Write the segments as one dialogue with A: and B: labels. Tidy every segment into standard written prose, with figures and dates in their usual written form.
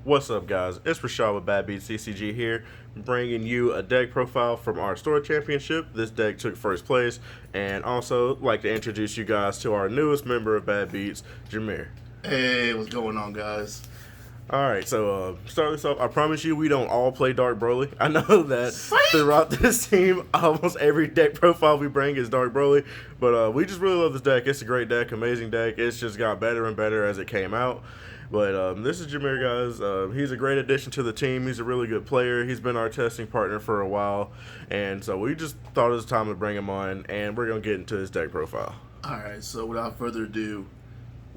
A: What's up, guys? It's Rashad with Bad Beat CCG here, bringing you a deck profile from our store championship. This deck took first place, and also like to introduce you guys to our newest member of Bad Beats, Jameer.
B: Hey, what's going on, guys?
A: All right, so start this off. I promise you, we don't all play Dark Broly. I know that throughout this team, almost every deck profile we bring is Dark Broly, but we just really love this deck. It's a great deck, amazing deck. It's just got better and better as it came out. But this is Jameer, guys. He's a great addition to the team. He's a really good player. He's been our testing partner for a while, and so we just thought it was time to bring him on, and we're gonna get into his deck profile.
B: All right, so without further ado,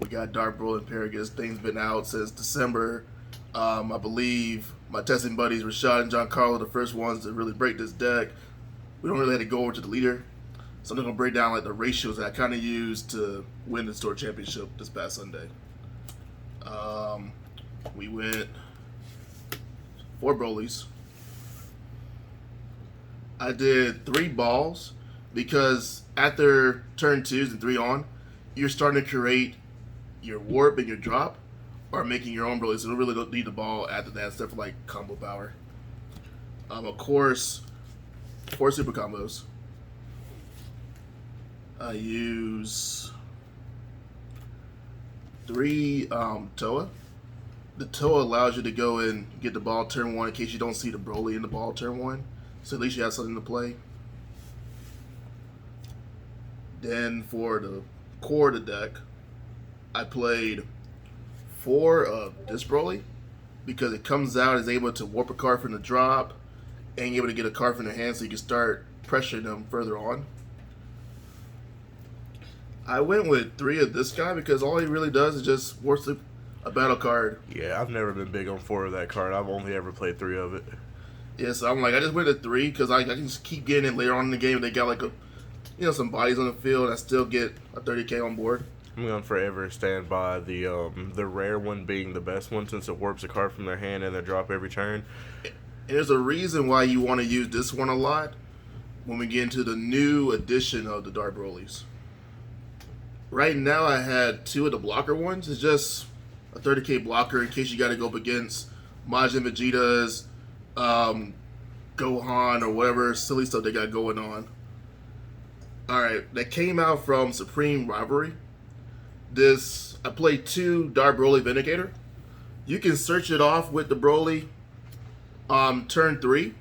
B: we got Dark Broly and Paragus. Things been out since December. I believe my testing buddies Rashad and Giancarlo, the first ones to really break this deck. We don't really have to go over to the leader, so I'm just gonna break down like the ratios that I kind of used to win the store championship this past Sunday. We went 4 Brolys. I did 3 balls because after turn 2s and 3 on, you're starting to create your warp and your drop, or making your own Brolys. So you really don't need the ball after that, except for like combo power. Of course, 4 super combos. I use 3 Toa. The Toa allows you to go and get the ball turn 1 in case you don't see the Broly in the ball turn 1. So at least you have something to play. Then for the core of the deck, I played 4 of this Broly because it comes out as able to warp a card from the drop and you're able to get a card from their hand so you can start pressuring them further on. I went with 3 of this guy because all he really does is just warps a battle card.
A: Yeah, I've never been big on 4 of that card. I've only ever played 3 of it.
B: Yeah, so I'm like, I just went to 3 because I can just keep getting it later on in the game. If they got like some bodies on the field, I still get a 30k on board.
A: I'm going to forever stand by the rare one being the best one since it warps a card from their hand and they drop every turn.
B: And there's a reason why you want to use this one a lot when we get into the new edition of the Dark Brolys. Right now I had 2 of the blocker ones. It's just a 30k blocker in case you got to go up against Majin Vegeta's, Gohan, or whatever silly stuff they got going on. Alright, that came out from Supreme Rivalry. I played 2 Dark Broly Vindicator. You can search it off with the Broly turn 3.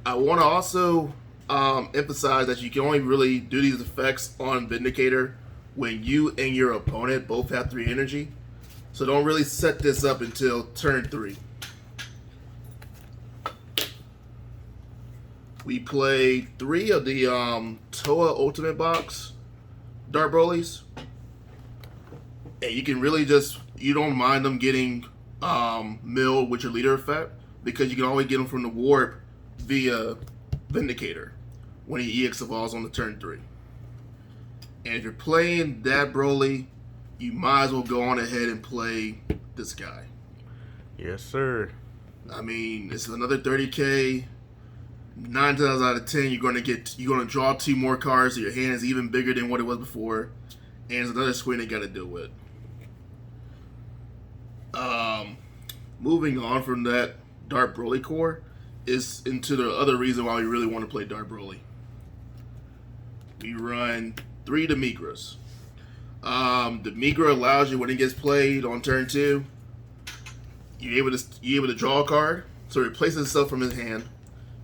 B: I want to also emphasize that you can only really do these effects on Vindicator when you and your opponent both have 3 energy. So don't really set this up until turn 3. We played 3 of the Toa Ultimate Box Dark Brolys. And you can really you don't mind them getting milled with your leader effect because you can always get them from the warp via Vindicator when he EX evolves on the turn 3. And if you're playing that Broly, you might as well go on ahead and play this guy.
A: Yes, sir.
B: I mean, it's another 30k. 9 times out of 10, you're gonna draw 2 more cards, so your hand is even bigger than what it was before, and it's another screen you got to deal with. Moving on from that Dark Broly core is into the other reason why we really want to play Dark Broly. We run 3 Demigras. The Migra allows you, when it gets played on turn 2, you're able to draw a card, so it replaces itself from his hand.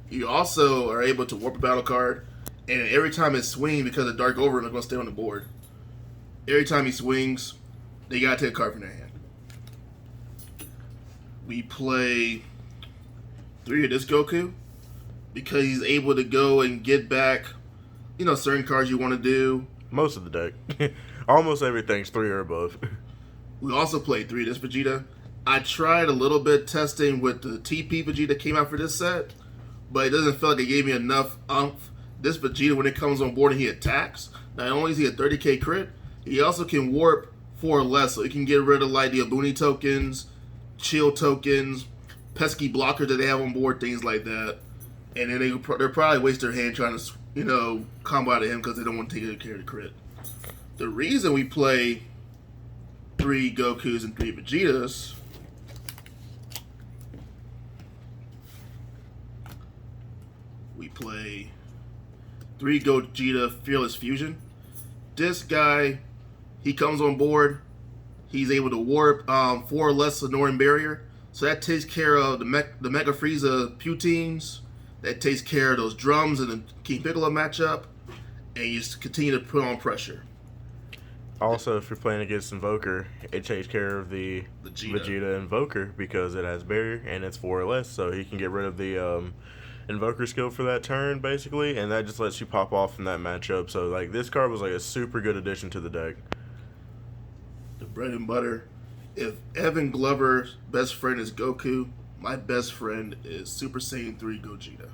B: You also are able to warp a battle card, and every time it swings, because of Dark Overrun, it's going to stay on the board. Every time he swings, they got to take a card from their hand. We play 3 of this Goku because he's able to go and get back, certain cards you want to do.
A: Most of the deck. Almost everything's 3 or above.
B: We also played 3 of this Vegeta. I tried a little bit testing with the TP Vegeta that came out for this set, but it doesn't feel like it gave me enough oomph. This Vegeta, when it comes on board and he attacks, not only is he a 30k crit, he also can warp 4 or less, so he can get rid of like the Abuni tokens, chill tokens, pesky blockers that they have on board, things like that. And then they're probably waste their hand trying to, combo out of him because they don't want to take care of the crit. The reason we play 3 Gokus and 3 Vegetas play 3 Gogeta Fearless Fusion. This guy, he comes on board. He's able to warp 4 or less Sonoran Barrier. So that takes care of the Mega Frieza Puteens. That takes care of those drums in the King Piccolo matchup. And you just continue to put on pressure.
A: Also, if you're playing against Invoker, it takes care of the Vegeta Invoker because it has barrier and it's 4 or less, so he can get rid of the Invoker skill for that turn, basically, and that just lets you pop off in that matchup. So, like, this card was like a super good addition to the deck.
B: The bread and butter. If Evan Glover's best friend is Goku, my best friend is Super Saiyan 3 Gogeta.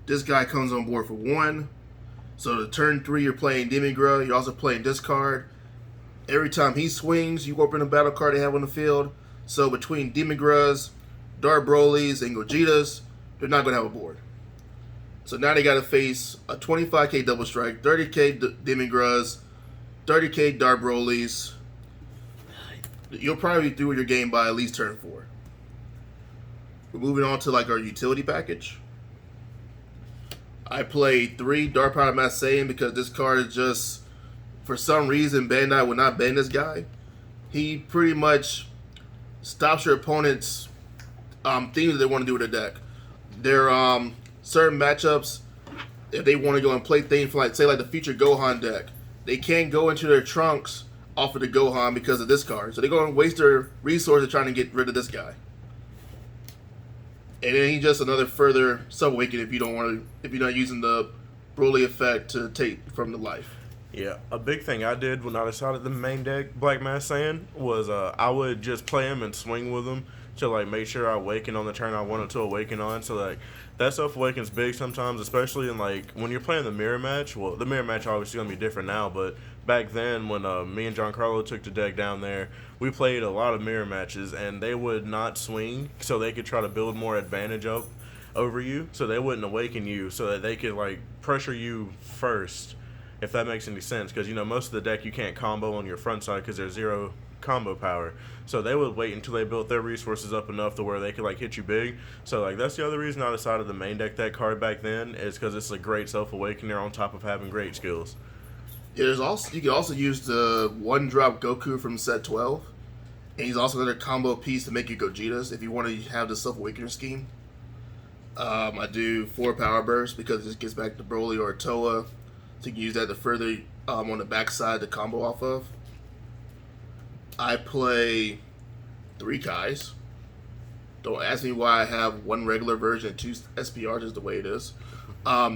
B: This guy comes on board for 1. So the turn 3, you're playing Demigra. You're also playing this card. Every time he swings, you open a battle card they have on the field. So between Demigras, Dark Broly's, and Gogetas, they're not going to have a board. So now they got to face a 25k Double Strike, 30k Demigras, 30k Dark Broly's. You'll probably be through your game by at least turn 4. We're moving on to like our utility package. I played 3 Dark Power Mass Saiyan because this card is just, for some reason, Bandai would not ban this guy. He pretty much stops your opponent's things that they want to do with their deck. There are certain matchups, if they want to go and play things for, like, say, like the future Gohan deck, they can't go into their trunks off of the Gohan because of this card. So they're going to waste their resources trying to get rid of this guy. And then he's just another further sub-awaken if you don't want to, if you're not using the Broly effect to take from the life.
A: Yeah, a big thing I did when I decided the main deck Black Mass Saiyan was I would just play him and swing with him to like make sure I awaken on the turn I wanted to awaken on. So like that stuff awakens big sometimes, especially in like when you're playing the mirror match. Well, the mirror match obviously gonna be different now, but back then when me and Giancarlo took the deck down there, we played a lot of mirror matches and they would not swing so they could try to build more advantage up over you, so they wouldn't awaken you so that they could like pressure you first, if that makes any sense, because you know most of the deck you can't combo on your front side because there's 0 combo power. So they would wait until they built their resources up enough to where they could like hit you big. So like that's the other reason I decided to main deck that card back then, is because it's a great self-awakener on top of having great skills.
B: Yeah, there's also, you can also use the 1-drop Goku from set 12, and he's also another combo piece to make you Gogetas if you want to have the self-awakener scheme. I do 4 power bursts because this gets back to Broly or Toa, so you can use that to further on the backside to combo off of. I play 3 Kais. Don't ask me why I have 1 regular version and 2 SPRs, just the way it is.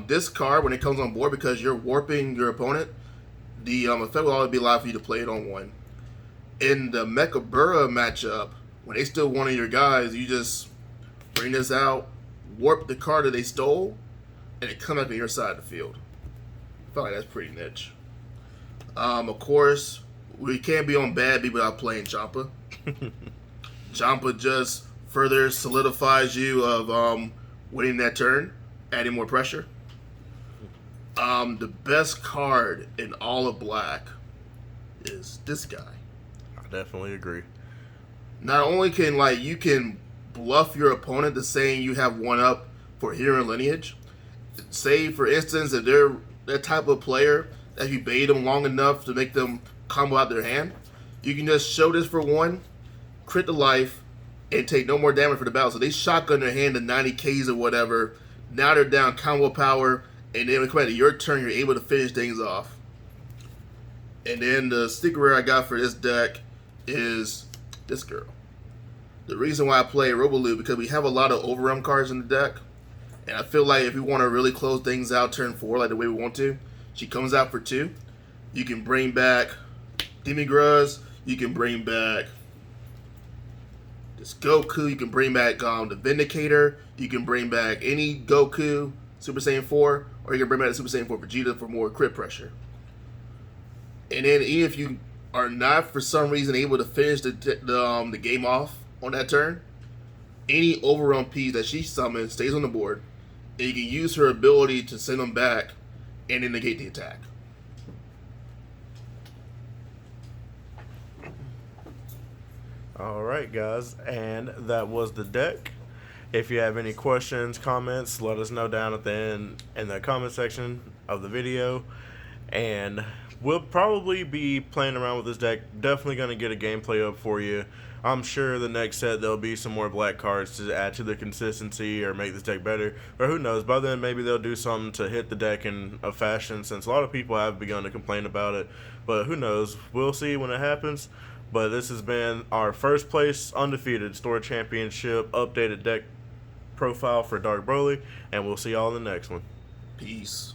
B: This card, when it comes on board, because you're warping your opponent, the effect will always be allowed for you to play it on 1. In the Mechabura matchup, when they steal one of your guys, you just bring this out, warp the card that they stole, and it comes back to your side of the field. I feel like that's pretty niche. Of course, we can't be on Bad B without playing Champa. Champa just further solidifies you of winning that turn, adding more pressure. The best card in all of Black is this guy.
A: I definitely agree.
B: Not only can you can bluff your opponent to saying you have 1 up for hero and lineage. Say for instance if they're that type of player that you bait them long enough to make them combo out their hand, you can just show this for 1, crit the life, and take no more damage for the battle. So they shotgun their hand to 90Ks or whatever. Now they're down combo power, and then when it comes to your turn, you're able to finish things off. And then the sticker rare I got for this deck is this girl. The reason why I play Robolu because we have a lot of overrun cards in the deck, and I feel like if we want to really close things out turn 4 like the way we want to, she comes out for 2. You can bring back Demigras, you can bring back this Goku, you can bring back the Vindicator, you can bring back any Goku, Super Saiyan 4, or you can bring back the Super Saiyan 4 Vegeta for more crit pressure. And then even if you are not for some reason able to finish the game off on that turn, any overrun piece that she summons stays on the board, and you can use her ability to send them back and then negate the attack.
A: All right, guys, and that was the deck. If you have any questions, comments, let us know down at the end in the comment section of the video. And we'll probably be playing around with this deck. Definitely going to get a gameplay up for you. I'm sure the next set there'll be some more black cards to add to the consistency or make this deck better. Or who knows, by then maybe they'll do something to hit the deck in a fashion, since a lot of people have begun to complain about it. But who knows, we'll see when it happens. But this has been our first place undefeated store championship updated deck profile for Dark Broly, and we'll see y'all in the next one.
B: Peace.